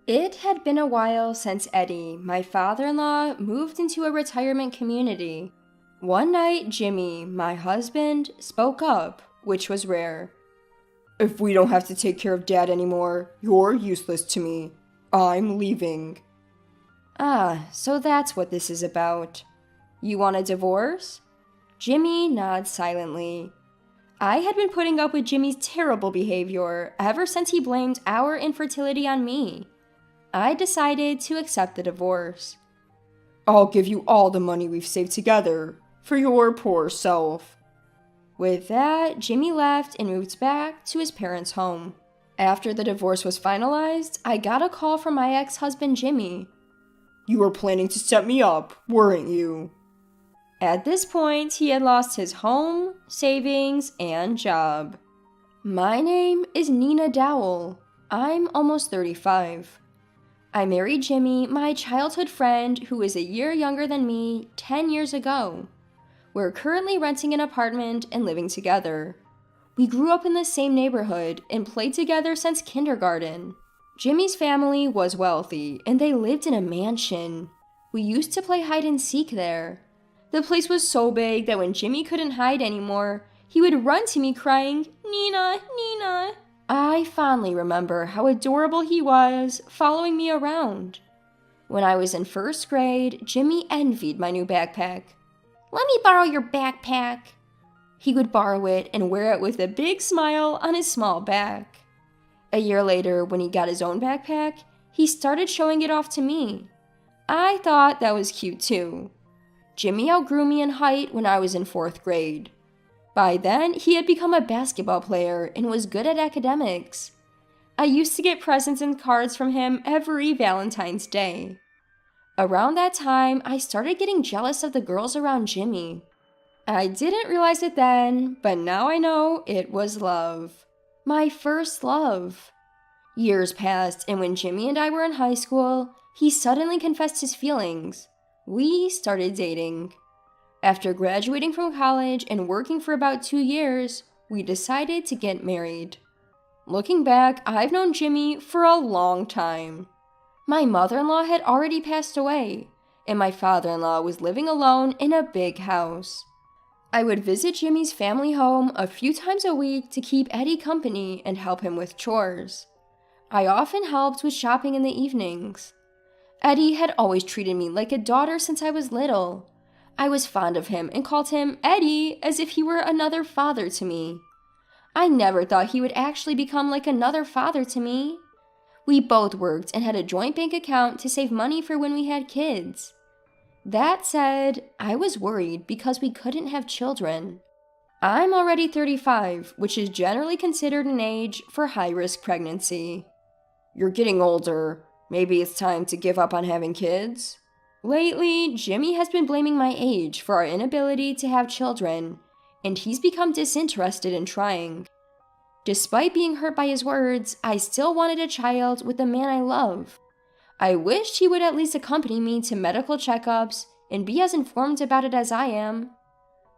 It had been a while since Eddie, my father-in-law, moved into a retirement community. One night, Jimmy, my husband, spoke up, which was rare. "If we don't have to take care of Dad anymore, you're useless to me. I'm leaving." Ah, so that's what this is about. You want a divorce? Jimmy nods silently. I had been putting up with Jimmy's terrible behavior ever since he blamed our infertility on me. I decided to accept the divorce. "I'll give you all the money we've saved together, for your poor self." With that, Jimmy left and moved back to his parents' home. After the divorce was finalized, I got a call from my ex-husband Jimmy. "You were planning to set me up, weren't you?" At this point, he had lost his home, savings, and job. My name is Nina Dowell. I'm almost 35. I married Jimmy, my childhood friend who is a year younger than me, 10 years ago. We're currently renting an apartment and living together. We grew up in the same neighborhood and played together since kindergarten. Jimmy's family was wealthy and they lived in a mansion. We used to play hide and seek there. The place was so big that when Jimmy couldn't hide anymore, he would run to me crying, "Nina, Nina." I fondly remember how adorable he was, following me around. When I was in first grade, Jimmy envied my new backpack. "Let me borrow your backpack." He would borrow it and wear it with a big smile on his small back. A year later, when he got his own backpack, he started showing it off to me. I thought that was cute too. Jimmy outgrew me in height when I was in 4th grade. By then, he had become a basketball player and was good at academics. I used to get presents and cards from him every Valentine's Day. Around that time, I started getting jealous of the girls around Jimmy. I didn't realize it then, but now I know it was love. My first love. Years passed, and when Jimmy and I were in high school, he suddenly confessed his feelings. We started dating. After graduating from college and working for about 2 years, we decided to get married. Looking back, I've known Jimmy for a long time. My mother-in-law had already passed away, and my father-in-law was living alone in a big house. I would visit Jimmy's family home a few times a week to keep Eddie company and help him with chores. I often helped with shopping in the evenings. Eddie had always treated me like a daughter since I was little. I was fond of him and called him Eddie as if he were another father to me. I never thought he would actually become like another father to me. We both worked and had a joint bank account to save money for when we had kids. That said, I was worried because we couldn't have children. I'm already 35, which is generally considered an age for high-risk pregnancy. "You're getting older. Maybe it's time to give up on having kids?" Lately, Jimmy has been blaming my age for our inability to have children, and he's become disinterested in trying. Despite being hurt by his words, I still wanted a child with the man I love. I wished he would at least accompany me to medical checkups and be as informed about it as I am.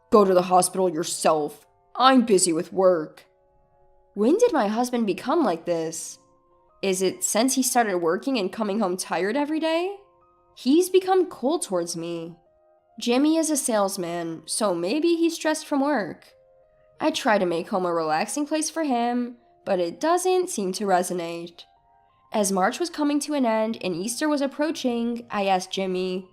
"Go to the hospital yourself. I'm busy with work." When did my husband become like this? Is it since he started working and coming home tired every day? He's become cold towards me. Jimmy is a salesman, so maybe he's stressed from work. I try to make home a relaxing place for him, but it doesn't seem to resonate. As March was coming to an end and Easter was approaching, I asked Jimmy,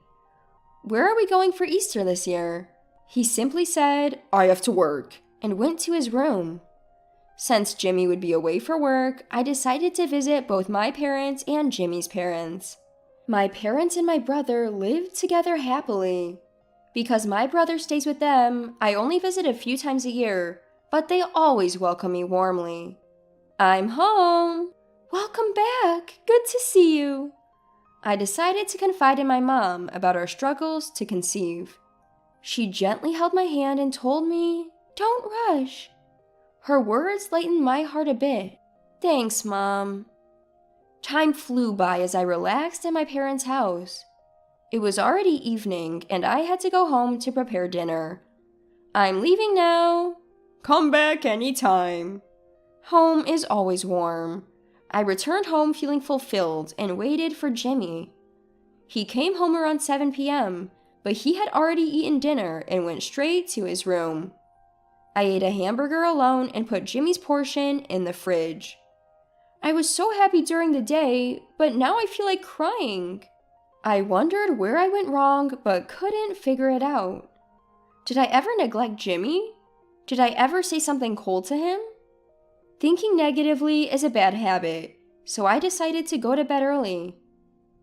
"Where are we going for Easter this year?" He simply said, "I have to work," and went to his room. Since Jimmy would be away for work, I decided to visit both my parents and Jimmy's parents. My parents and my brother lived together happily. Because my brother stays with them, I only visit a few times a year, but they always welcome me warmly. "I'm home." "Welcome back. Good to see you." I decided to confide in my mom about our struggles to conceive. She gently held my hand and told me, "Don't rush." Her words lightened my heart a bit. "Thanks, Mom." Time flew by as I relaxed at my parents' house. It was already evening, and I had to go home to prepare dinner. "I'm leaving now." "Come back anytime." Home is always warm. I returned home feeling fulfilled and waited for Jimmy. He came home around 7 p.m., but he had already eaten dinner and went straight to his room. I ate a hamburger alone and put Jimmy's portion in the fridge. I was so happy during the day, but now I feel like crying. I wondered where I went wrong, but couldn't figure it out. Did I ever neglect Jimmy? Did I ever say something cold to him? Thinking negatively is a bad habit, so I decided to go to bed early.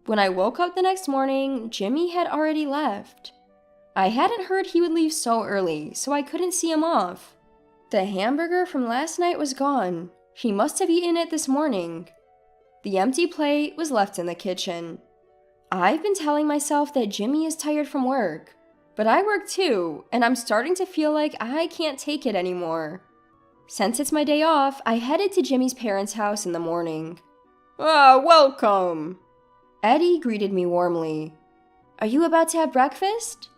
When I woke up the next morning, Jimmy had already left. I hadn't heard he would leave so early, so I couldn't see him off. The hamburger from last night was gone. He must have eaten it this morning. The empty plate was left in the kitchen. I've been telling myself that Jimmy is tired from work, but I work too, and I'm starting to feel like I can't take it anymore. Since it's my day off, I headed to Jimmy's parents' house in the morning. Ah, welcome! Eddie greeted me warmly. Are you about to have breakfast?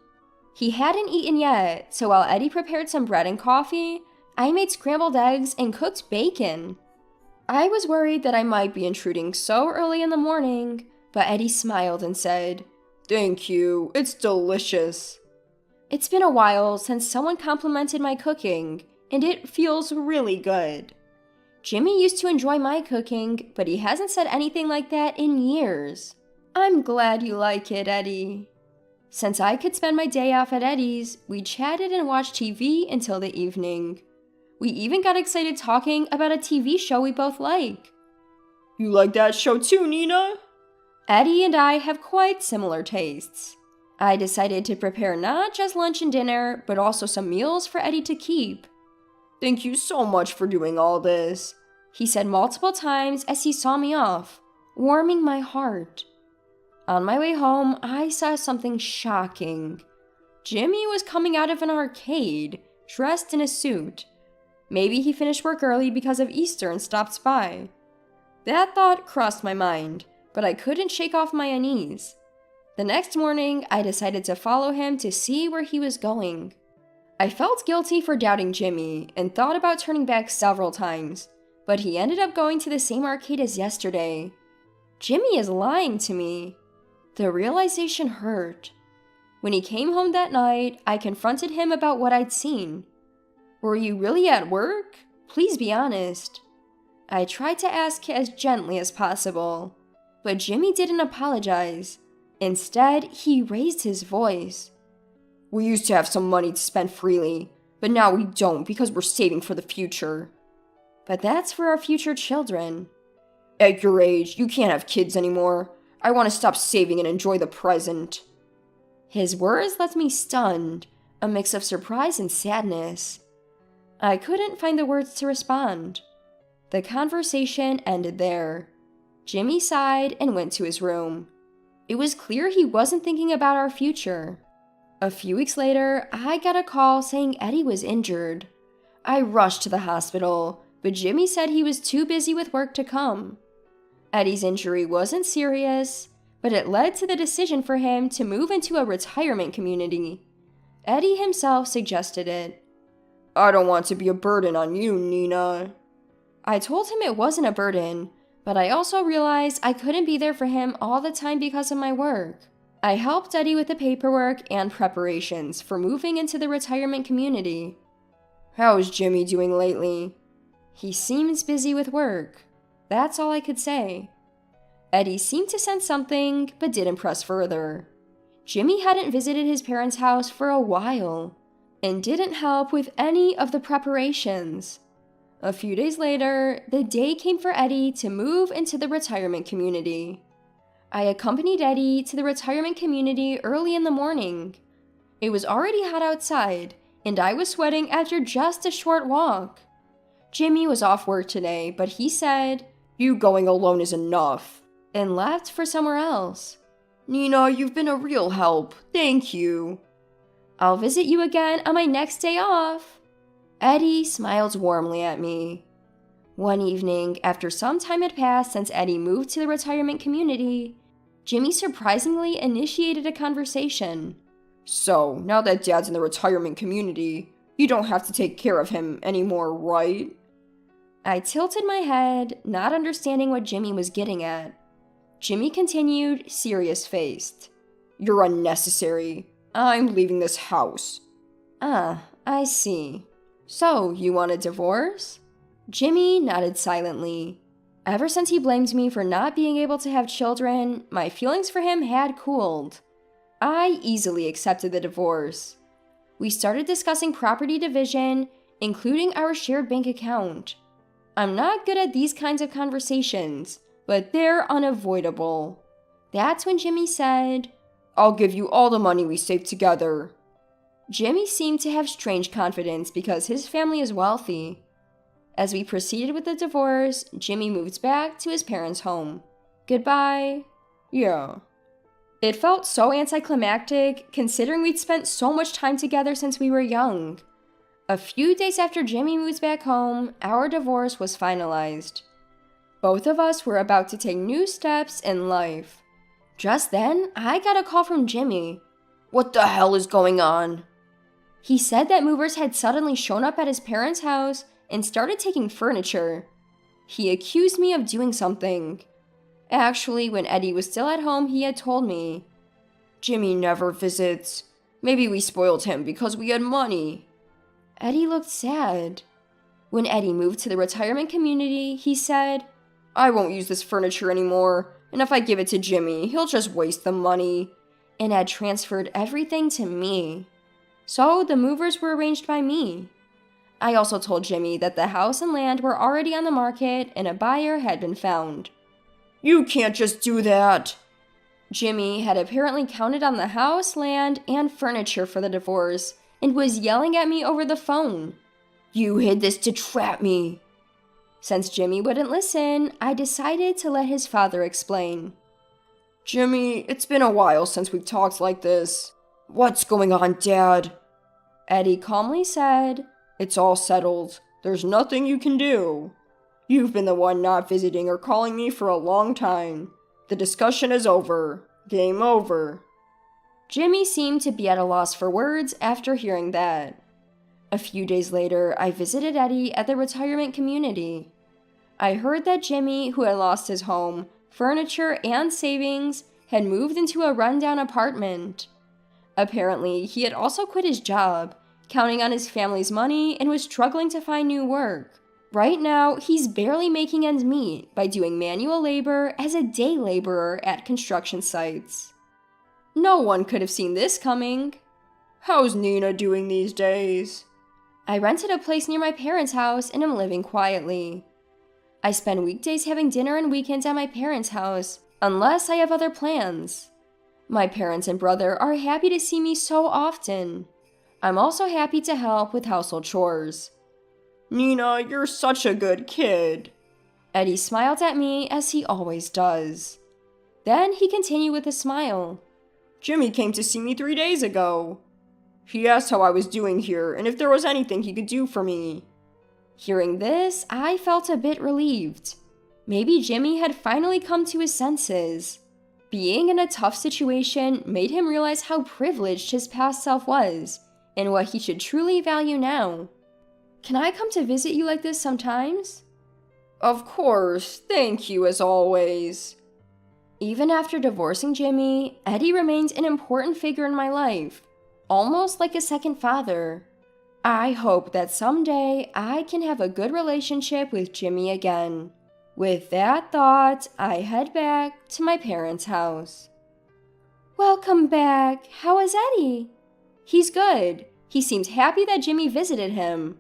He hadn't eaten yet, so while Eddie prepared some bread and coffee, I made scrambled eggs and cooked bacon. I was worried that I might be intruding so early in the morning, but Eddie smiled and said, Thank you, it's delicious. It's been a while since someone complimented my cooking, and it feels really good. Jimmy used to enjoy my cooking, but he hasn't said anything like that in years. I'm glad you like it, Eddie. Since I could spend my day off at Eddie's, we chatted and watched TV until the evening. We even got excited talking about a TV show we both like. You like that show too, Nina? Eddie and I have quite similar tastes. I decided to prepare not just lunch and dinner, but also some meals for Eddie to keep. Thank you so much for doing all this, he said multiple times as he saw me off, warming my heart. On my way home, I saw something shocking. Jimmy was coming out of an arcade, dressed in a suit. Maybe he finished work early because of Easter and stopped by. That thought crossed my mind, but I couldn't shake off my unease. The next morning, I decided to follow him to see where he was going. I felt guilty for doubting Jimmy and thought about turning back several times, but he ended up going to the same arcade as yesterday. Jimmy is lying to me. The realization hurt. When he came home that night, I confronted him about what I'd seen. Were you really at work? Please be honest. I tried to ask as gently as possible, but Jimmy didn't apologize. Instead, he raised his voice. We used to have some money to spend freely, but now we don't because we're saving for the future. But that's for our future children. At your age, you can't have kids anymore. I want to stop saving and enjoy the present. His words left me stunned, a mix of surprise and sadness. I couldn't find the words to respond. The conversation ended there. Jimmy sighed and went to his room. It was clear he wasn't thinking about our future. A few weeks later, I got a call saying Eddie was injured. I rushed to the hospital, but Jimmy said he was too busy with work to come. Eddie's injury wasn't serious, but it led to the decision for him to move into a retirement community. Eddie himself suggested it. I don't want to be a burden on you, Nina. I told him it wasn't a burden, but I also realized I couldn't be there for him all the time because of my work. I helped Eddie with the paperwork and preparations for moving into the retirement community. How is Jimmy doing lately? He seems busy with work. That's all I could say. Eddie seemed to sense something, but didn't press further. Jimmy hadn't visited his parents' house for a while, and didn't help with any of the preparations. A few days later, the day came for Eddie to move into the retirement community. I accompanied Eddie to the retirement community early in the morning. It was already hot outside, and I was sweating after just a short walk. Jimmy was off work today, but he said, "You going alone is enough," and left for somewhere else. "Nina, you've been a real help. Thank you." "I'll visit you again on my next day off." Eddie smiled warmly at me. One evening, after some time had passed since Eddie moved to the retirement community, Jimmy surprisingly initiated a conversation. "So, now that Dad's in the retirement community, you don't have to take care of him anymore, right?" I tilted my head, not understanding what Jimmy was getting at. Jimmy continued, serious-faced. You're unnecessary. I'm leaving this house. Ah, I see. So, you want a divorce? Jimmy nodded silently. Ever since he blamed me for not being able to have children, my feelings for him had cooled. I easily accepted the divorce. We started discussing property division, including our shared bank account. I'm not good at these kinds of conversations, but they're unavoidable. That's when Jimmy said, I'll give you all the money we saved together. Jimmy seemed to have strange confidence because his family is wealthy. As we proceeded with the divorce, Jimmy moved back to his parents' home. Goodbye. Yeah. It felt so anticlimactic, considering we'd spent so much time together since we were young. A few days after Jimmy moved back home, our divorce was finalized. Both of us were about to take new steps in life. Just then, I got a call from Jimmy. What the hell is going on? He said that movers had suddenly shown up at his parents' house and started taking furniture. He accused me of doing something. Actually, when Eddie was still at home, he had told me. Jimmy never visits. Maybe we spoiled him because we had money. Eddie looked sad. When Eddie moved to the retirement community, he said, I won't use this furniture anymore, and if I give it to Jimmy, he'll just waste the money. And had transferred everything to me. So the movers were arranged by me. I also told Jimmy that the house and land were already on the market and a buyer had been found. You can't just do that. Jimmy had apparently counted on the house, land, and furniture for the divorce and was yelling at me over the phone. You hid this to trap me. Since Jimmy wouldn't listen, I decided to let his father explain. Jimmy, it's been a while since we've talked like this. What's going on, Dad? Eddie calmly said, It's all settled. There's nothing you can do. You've been the one not visiting or calling me for a long time. The discussion is over. Game over. Jimmy seemed to be at a loss for words after hearing that. A few days later, I visited Eddie at the retirement community. I heard that Jimmy, who had lost his home, furniture, and savings, had moved into a rundown apartment. Apparently, he had also quit his job, counting on his family's money, and was struggling to find new work. Right now, he's barely making ends meet by doing manual labor as a day laborer at construction sites. No one could have seen this coming. How's Nina doing these days? I rented a place near my parents' house and am living quietly. I spend weekdays having dinner and weekends at my parents' house, unless I have other plans. My parents and brother are happy to see me so often. I'm also happy to help with household chores. Nina, you're such a good kid. Eddie smiled at me as he always does. Then he continued with a smile. Jimmy came to see me 3 days ago. He asked how I was doing here and if there was anything he could do for me. Hearing this, I felt a bit relieved. Maybe Jimmy had finally come to his senses. Being in a tough situation made him realize how privileged his past self was and what he should truly value now. Can I come to visit you like this sometimes? Of course, thank you as always. Even after divorcing Jimmy, Eddie remains an important figure in my life, almost like a second father. I hope that someday I can have a good relationship with Jimmy again. With that thought, I head back to my parents' house. Welcome back. How is Eddie? He's good. He seems happy that Jimmy visited him.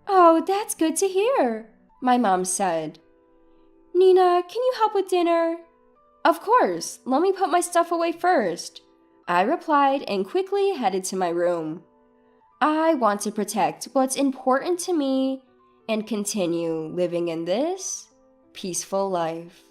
Oh, that's good to hear, my mom said. Nina, can you help with dinner? Of course. Let me put my stuff away first, I replied and quickly headed to my room. I want to protect what's important to me and continue living in this peaceful life.